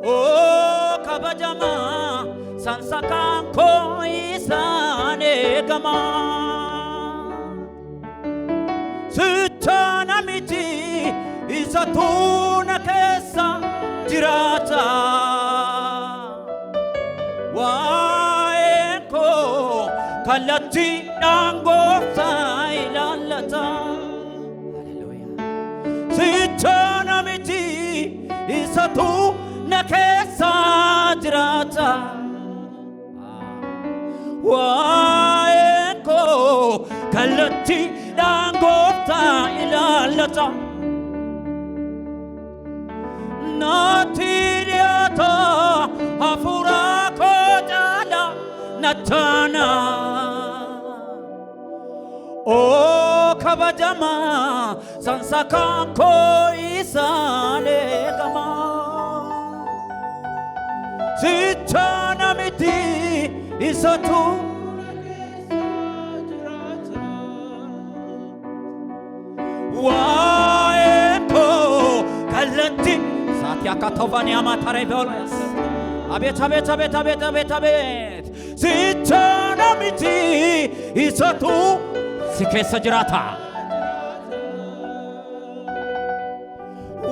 O kabajama sansakan ko isane gama Sitana miti isatuna kesa jirata Waeko kalati nango sailalata Sitana miti isatuna kesa jirata Waeko kalati nango sailalata Natiriata afura kojala natana O kabajama sansakan ko isane gama Sitana miti isatu Waeko kalati Yakatovani amatare volas. Abet. Sitana miti isatu sikesa jirata.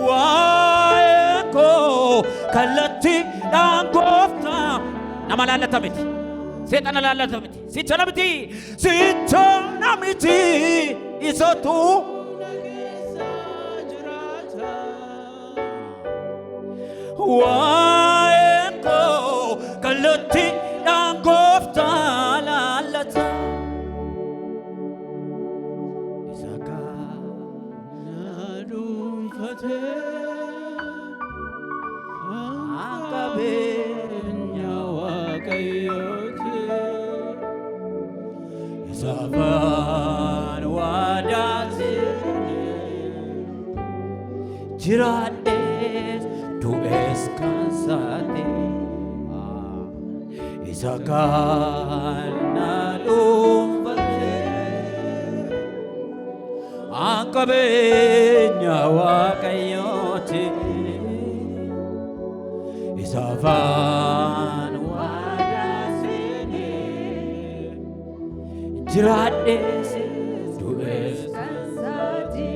Waeko kalati nangofta. Namalala miti. Sitana lalata miti. Sitana miti isatu. Waeko kalati nangofta lalata Isaka nadumfate Akabe nyawa kayote Isaban wadati Jirades tu descansate Isakan nalumbate Angkabe nyawa kayote Isavan wadasene Jirades tu descansate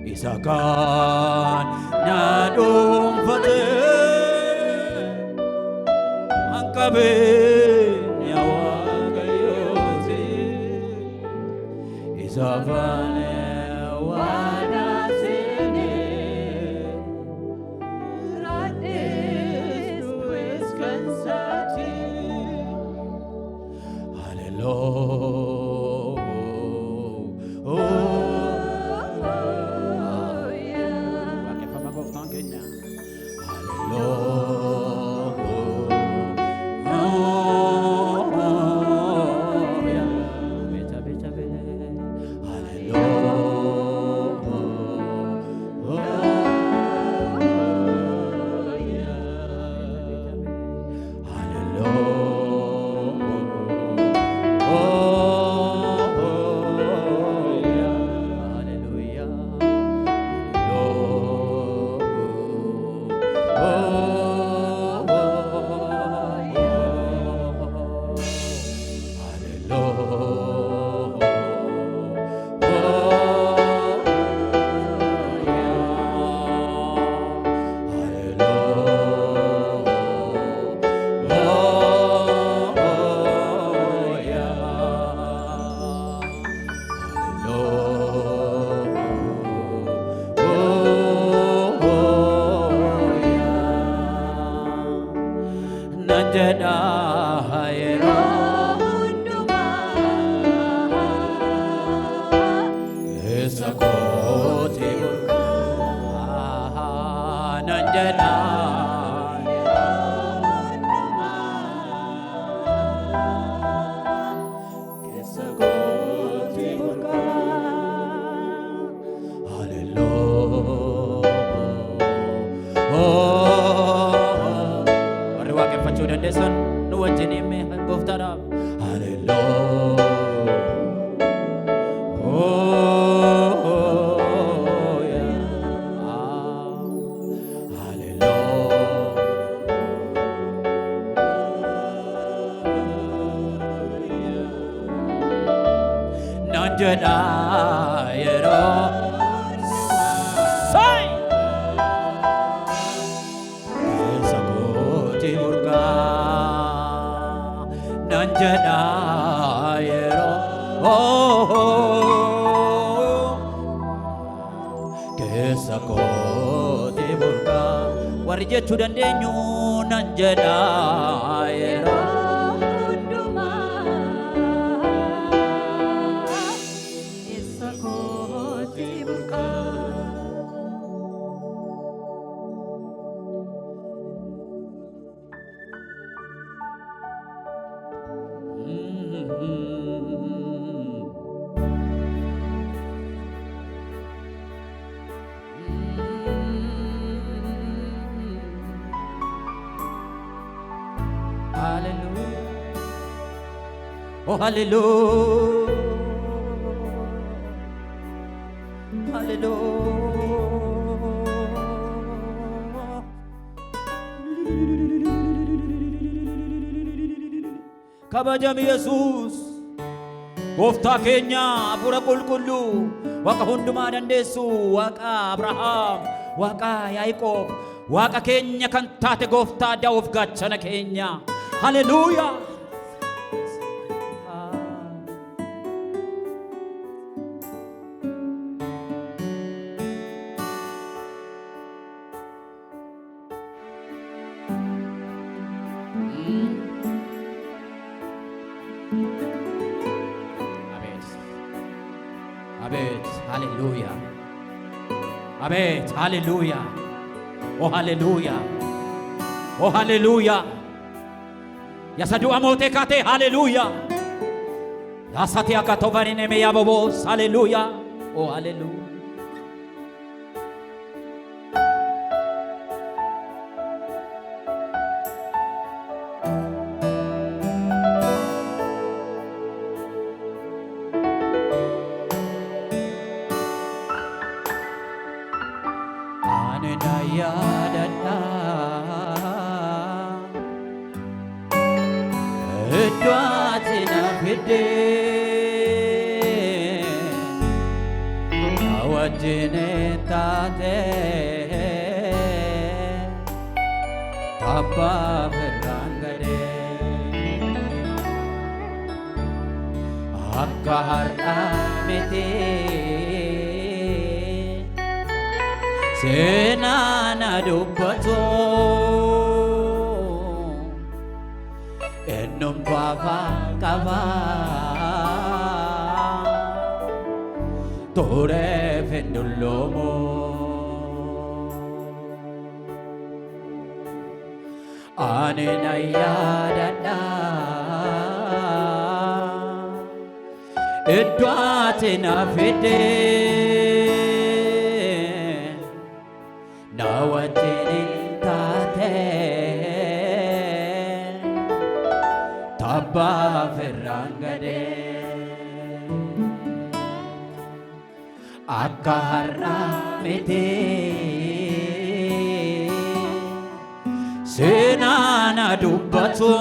Isakan nadumfate Angkabe nyawa kayote Isakan wadasene Rades tu descansate Hallelujah jedha yeroo sai keessa kooti burqaa nan jedha yeroo keessa kooti burqaa warri jechuu dandeenyu nan jedha yeroo Hallelujah. Oh, hallelujah. Hallelujah. Kabajam Yesus. Gooftaa keenya Hafuura Qulqulluu Waaqa hundumaa dandeessu Waaqa Abrahaam Waaqa Yaaqoob Waaqa keenya kan taate Gooftaa Daawit gaachana keenya. Hallelujah. Abet, hallelujah. Abet, hallelujah. Oh, hallelujah. Oh, hallelujah. Yasadu amote kate, hallelujah. Yasati akatovani neme yabobos, hallelujah. Oh, hallelujah. Senana dubbato ennum baba kava tore fendullomo anenayadada edwatina fide nawatinin tate tabba ferrangade akka har'a miti senana dubbatu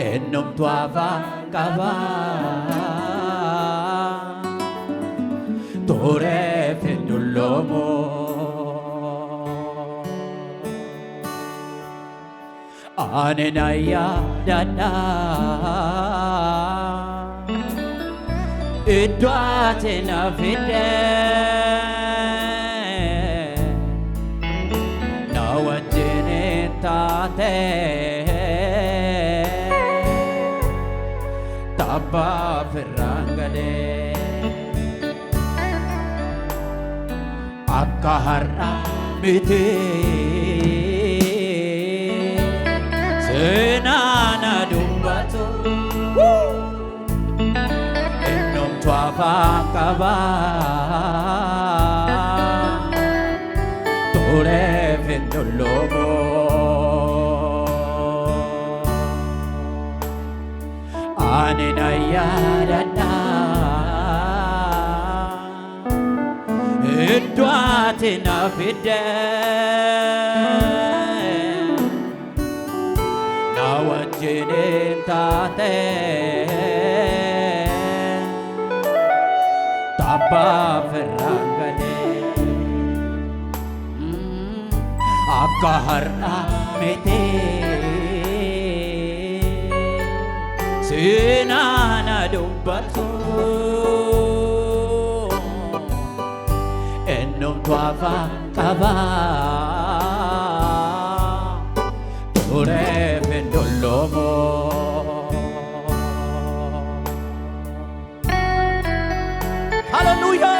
ennum tuava kava tore fendullomo anenaya dada edwatena fide nawatene tate tabba ferrangade akka har'a miti senana dubbatu ennum tuafa kaba tore fendullomo anenayadada edwatina fide nawatinin tate Abba Ferrangale Akka har'a miti Seenaa na dubbatu Eenyumtu afaan qaba Tureef hin dulloomu Hallelujah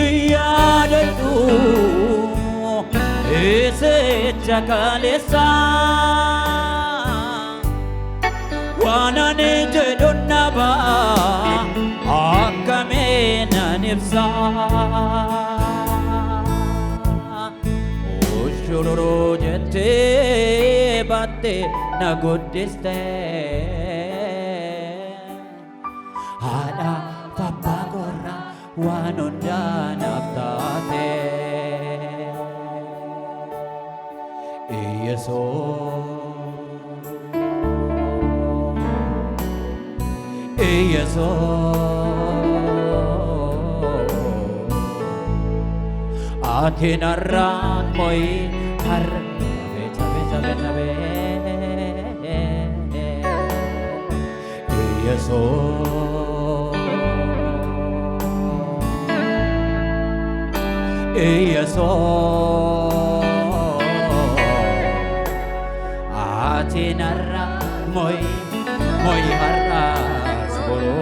Yomutiyadadu ese chakalesa wanane jedunaba akamena nifsa ushururu jette batte nagudiste hada papagora wanunda naftate Yeso Atinarran moi har Beta Yeso Atinarra moi harras bolo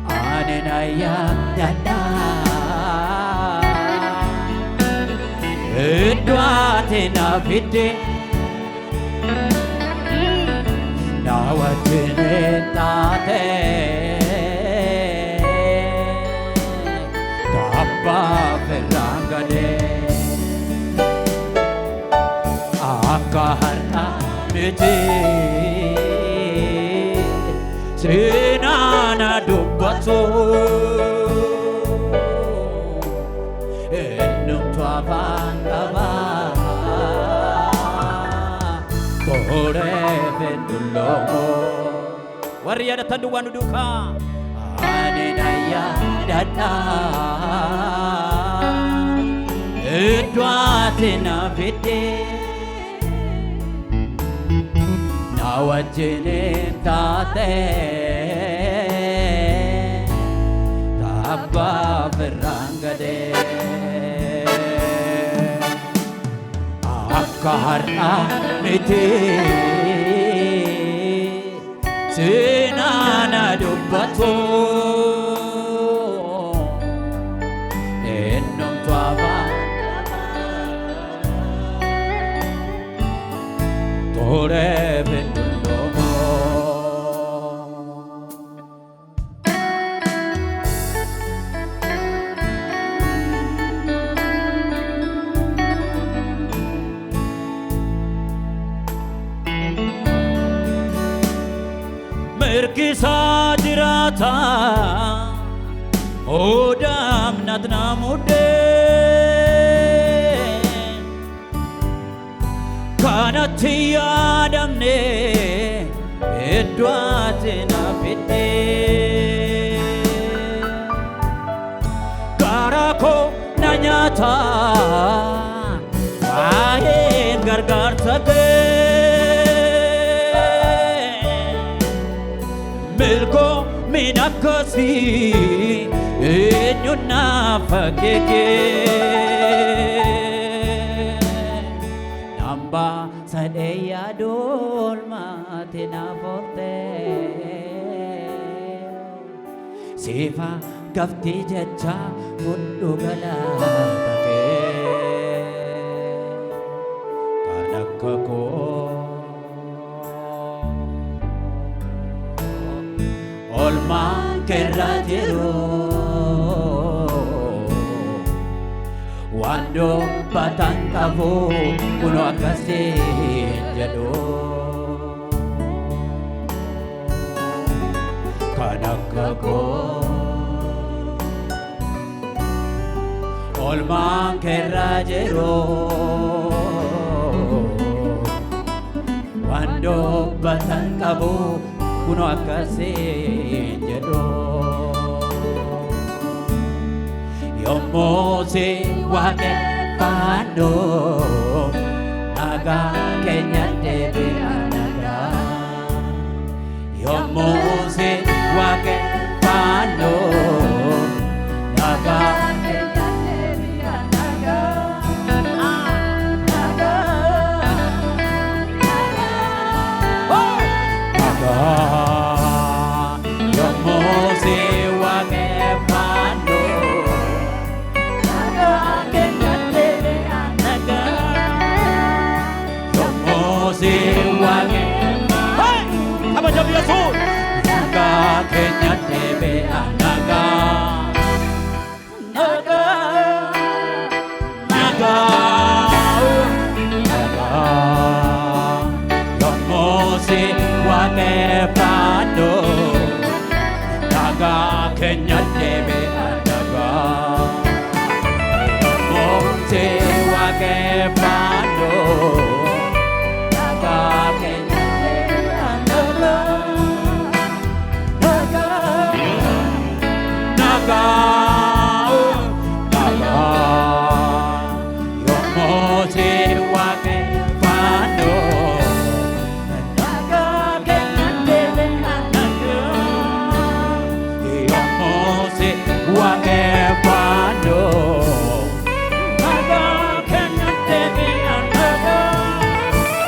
Anenaya dada Edwatina fide Nawatine tate Abba Ferrangale Akka har'a miti Seenaa na dubbatu Eenyumtu afaan qaba Tureef hin dulloomu Warri yaadatan duwwaan duukaa Anenaya dada Edwatina fide Nawajine tate Abba Ferrangale Akka har'a miti Seenaa na dubbatu Eenyumtu afaan Tureef hin dulloomu Mirgisaa jiraata Odaam natnamude Kanatti yaadamne Edwatina fide Karaa na nyaata Waa'een gargaarsa Milko minakasi Eenyuna fakeke Namba sadeya dolma tina forte Sifa gafti jecha muddu galatake Kanakako Olman kerajero Wando batang kavu kuno akasin jado Kanakako olmaan kerra jedhu waan dubbatan qabu kunoo akkasiin jedhu yommuu si waaqeffannu nagaa keenya deebi'a nagaa yommuu si waaqeffannu nagaa Kenya debe anaga Monte wake pando Naga Kenya debe anaga Naga Naga Naga Yomote wake pando Naga Kenya debe anaga Wangefando Naga Kenya debe anaga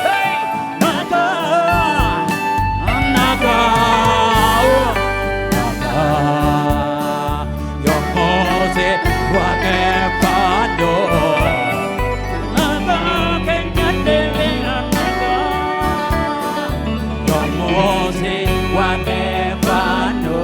Hey Naga Naga Naga Yomose Wangefando Naga Kenya debe anaga Yomose Wangefando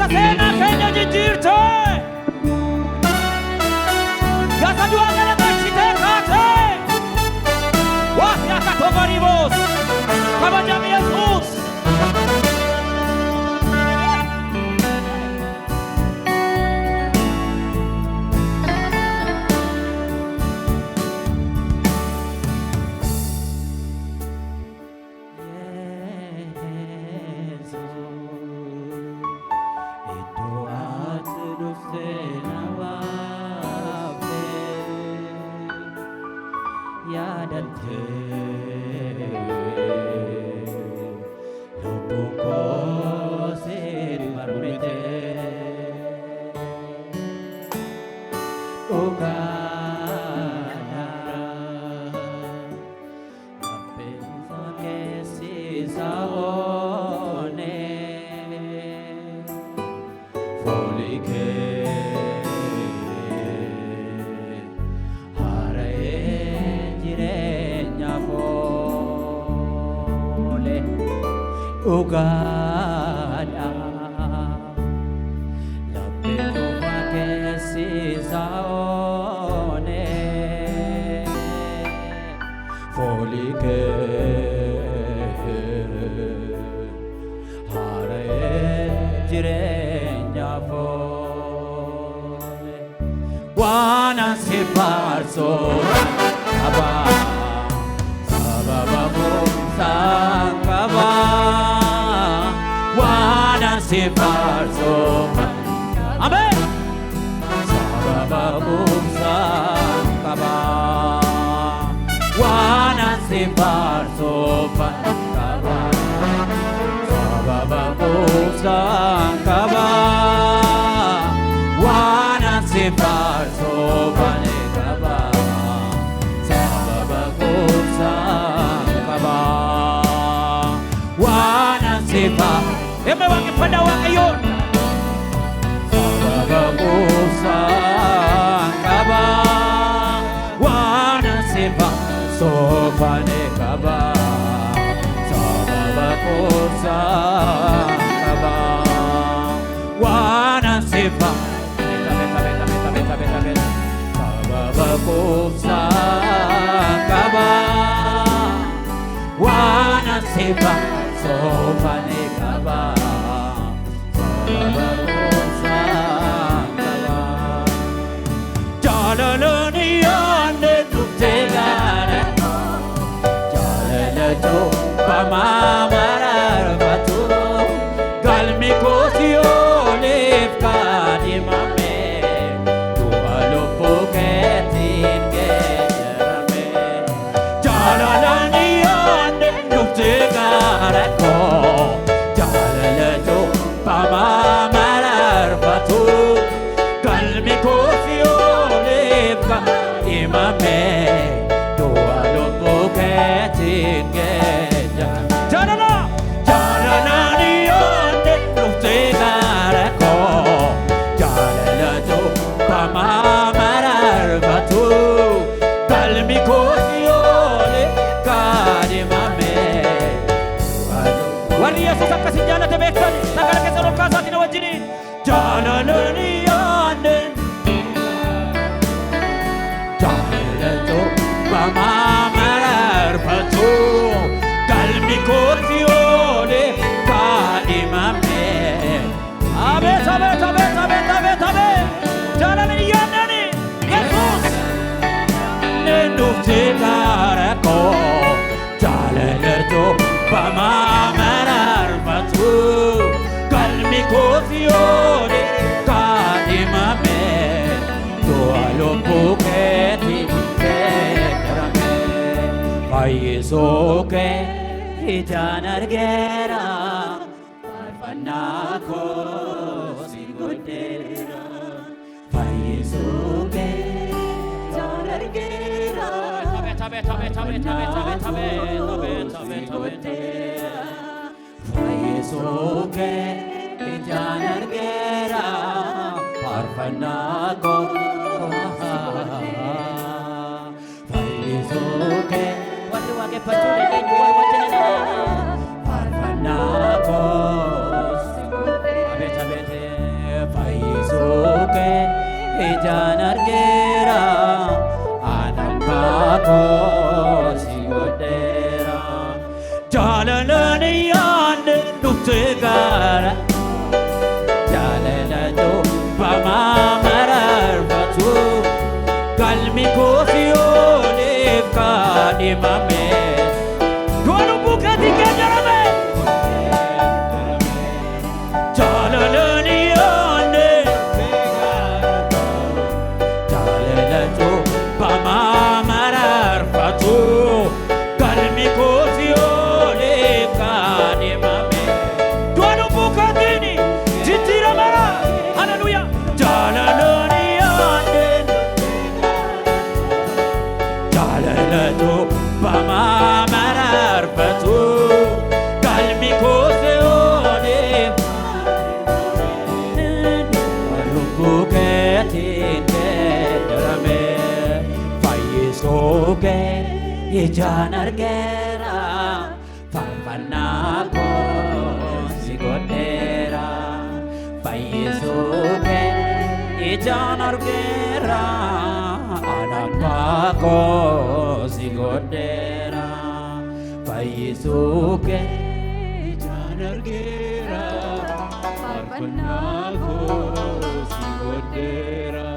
Sena Kenya jijirte Yasa dua gala tachite kate Wah yakatomaribos Kabajam Yesus Ugada la pedova che si saone foliche hare giregna fole wana si farso aba sababa sangaba si farso Amen Sababum Sakaba Wana si farso Kaba Sababum Sakaba Wana si farso Kaba Sababum Sakaba Wana si farso Eme wangi pada waaqayyoon. Sababa kuusaan qaba waan sifa soofane qaba. Sababa kuusaan qaba waan sifa sababa kuusaan qaba waan sifa soofane qaba. Sababa kuusaan qaba jaalalani yaanne dhufte gaara jaalalatu bamamararfatu galmi kooti oliif kaadhimame du'a lubbuu keetiin geeddarame. Jaalalani yaanne dhufte gaara koo jaalalatu bamamararfatu galmi kooti oliif kaadhimame du'a lubbuu keetiin geeddarame. Jaalalani yaanne dhufte gaara koo jaalalatu bamamararfatu galmi kooti oliif kaadhimame. Warri Yesuus akkasiin jaalate beektan sagala keessan ol kaasaatiin wajjiniin jaalalani yaanne jaalalatu bamamararfatu galmi kooti oliif kaadhimame. Abeet abeet abeet abeet abeet abeet jaalalani yaannani Yesuus dhufte gaara koo jaalalatu bamamararfatu galmi kooti oliif kaadhimame du'a lubbuu keetiin geeddarame. Fayyisuu kee ijaan argeera faarfannaa koo si godheera. Fayyisuu kee ijaan argeera fayyisuu kee ijaan argeera faarfannaa koo fayyisuu kee warri waaqeffachuu dandeenyu wal wajjinana faarfannaa koo abeet abeet fayyisuu kee ijaan argeera anambaa koo si godheera. Jaalalani yaanne dhufte gaara jaalalatu bamamararfatu galmi kooti oliif kaadhimame du'a lubbuu keetiin geeddarame. Jaalalani yaanne jaalalatu bamamararfatu galmi kooti oliif kaadhimame du'a lubbuu keetiin jijjiiramera. Haleluuyaa. Jaalalani yaanne jaalalatu bamamararfatu galmi kooti oliif lubbuu keetiin geeddarame. Fayyisuu kee ijaan argeera faarfannaa koo si godheera. Fayyisuu kee ijaan argeera anambaa koo si godheera. Fayyisuu kee ijaan argeera faarfannaa koo si godheera.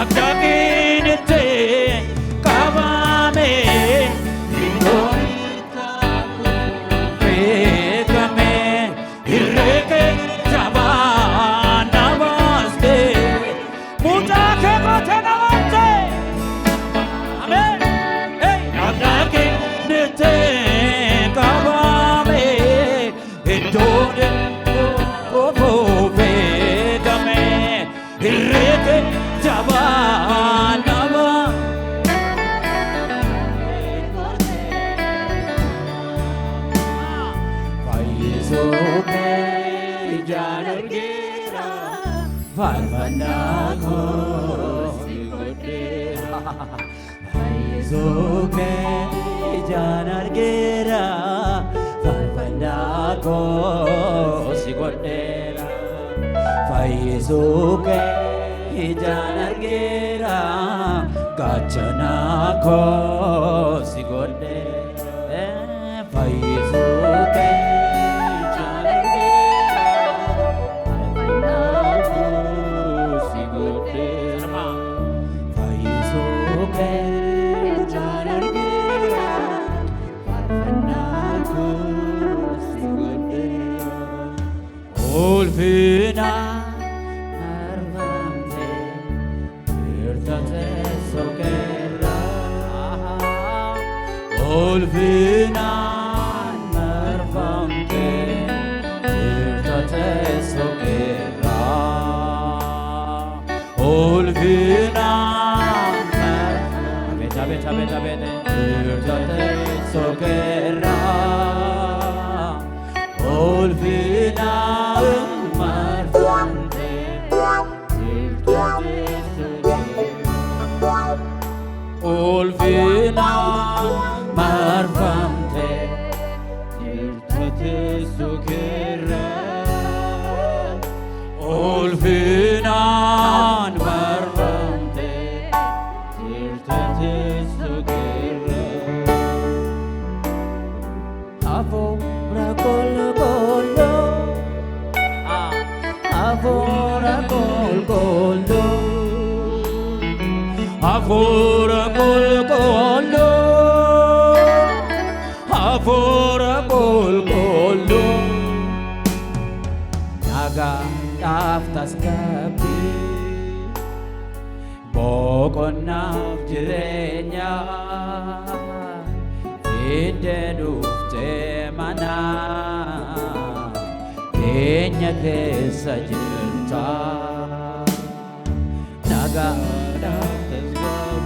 Abdaginite kabame Fayyisuuke ijaan argeera faarfannaa koo si godheera. Fayyisuuke ijaan argeera faarfannaa koo si godheera. Fayyisuuke ijaan argeera gaachana koo si godheera. Fayyisuuke ijaan argeera faarfannaa koo si godheera. Fayyisuuke ijaan argeera faarfannaa koo si godheera. Ulfina arvamte irtate sokerra. Ulfina arvamte irtate sokerra. Ulfina irtate sokerra. Ulfina marfante irtate sokerra. Ulfina marfante irtate sokerra. Ulfina marfante irtate sokerra. Avora golgolo, avora golgolo, avora golgolo, avora golgolo. Naga taftas kabi, boqonnaaf jireenya. Ide dhufte mana keenya keessa jirta. Nagaadhaaf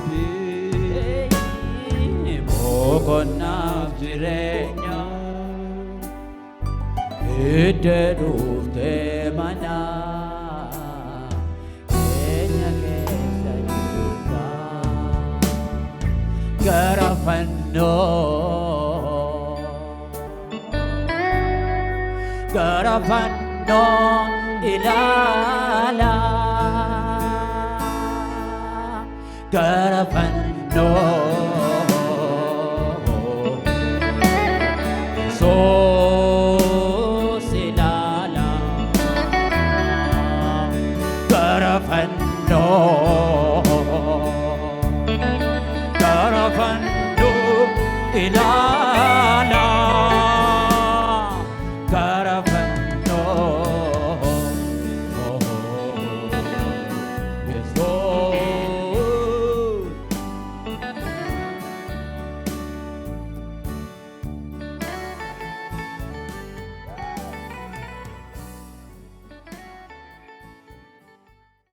tasgabbii boqonnaaf jireenya. Ide dhufte mana keenya keessa jirta. Gara fannoo gara fannoo ilaala. Gara fannoo